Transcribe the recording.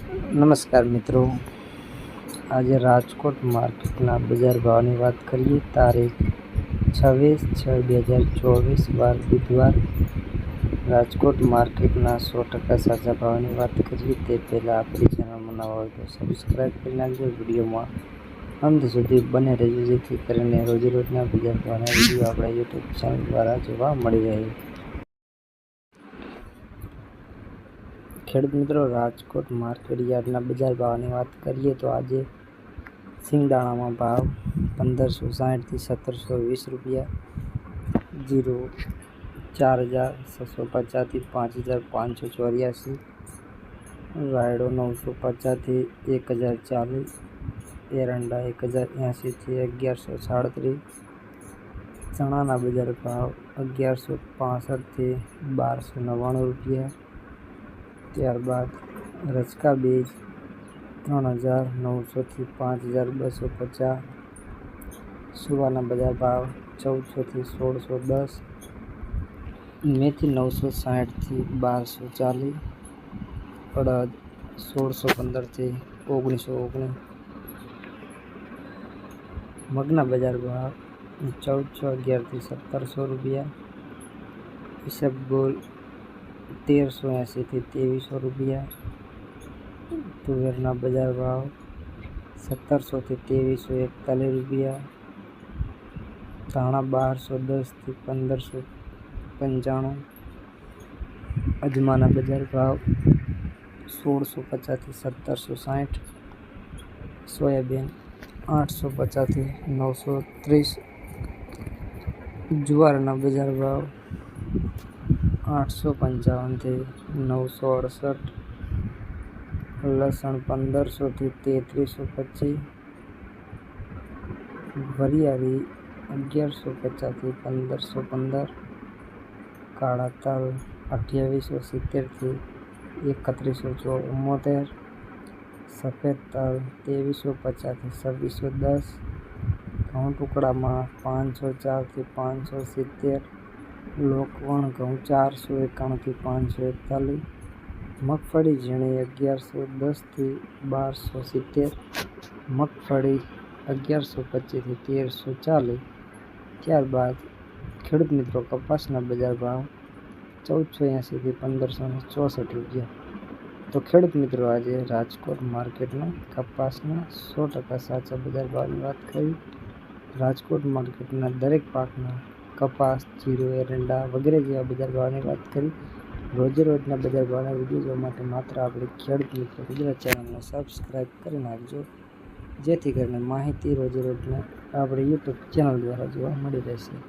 નમસ્કાર મિત્રો, આજે રાજકોટ માર્કેટના બજાર ભાવની વાત કરીએ. તારીખ 26/6/2024 વાર બુધવાર. રાજકોટ માર્કેટના 100% સાચા ભાવની વાત કરીએ તે પહેલાં આપણી ચેનલમાં નવા હોય તો સબસ્ક્રાઈબ કરી નાખજો. વિડીયોમાં અંત સુધી બને રહેજો જેથી કરીને રોજેરોજના બજાર ભાવના વિડીયો આપણા યુટ્યુબ ચેનલ દ્વારા જોવા મળી રહે. ખેડૂત મિત્રો, રાજકોટ માર્કેટ યાર્ડના બજાર ભાવની વાત કરીએ તો આજે સિંગદાણામાં ભાવ 1560 થી 1720 રૂપિયા, જીરું 4650 થી 5584, રાયડો 950 થી 1040, એરંડા 1080 થી 1137, ચણાના બજાર ભાવ 1165 થી 1299 રૂપિયા. ત્યારબાદ રચકા બીજ 3900 થી 5250, સુવાના બજાર ભાવ 1400 થી 1610, મેથી 960 થી 1240, અડદ 1615 થી 1919, મગના બજાર ભાવ 1411 થી 1700 રૂપિયા, ઈસબગુલ 1380 થી 2300 રૂપિયા, તુવેરના બજાર ભાવ 1700 થી 2341 રૂપિયા, ધાણા 1210 થી 1595, અજમાના બજાર ભાવ 1650 થી 1760, સોયાબીન 850 થી 930, જુવારના બજાર ભાવ 855 થી 968, લસણ 1500 થી 3325, વરિયાળી 1150 થી 1515, કાળા તલ 2870 થી 3174, સફેદ તલ 2350 થી 2610, ઘઉં ટુકડામાં 504 થી 570, લોકવણ ઘઉં 491 થી 541, મગફળી ઝીણી 1110 થી 1270, મગફળી 1125 થી 1340. ત્યારબાદ ખેડૂત મિત્રો, કપાસના બજાર ભાવ 1480 થી 1564 રૂપિયા. તો ખેડૂત મિત્રો, આજે રાજકોટ માર્કેટના કપાસના 100% સાચા બજાર ભાવની વાત કરી. રાજકોટ માર્કેટના દરેક પાકના કપાસ, જીરું, એરંડા વગેરે જેવા બજાર ભાવની વાત કરી. રોજેરોજના બજાર ભાવના વિડીયો જોવા માટે માત્ર આપણી ખેડૂત મિત્રો ગુજરાત ચેનલને સબસ્ક્રાઈબ કરી નાખજો જેથી કરીને માહિતી રોજેરોજના આપણી યુટ્યુબ ચેનલ દ્વારા જોવા મળી રહેશે.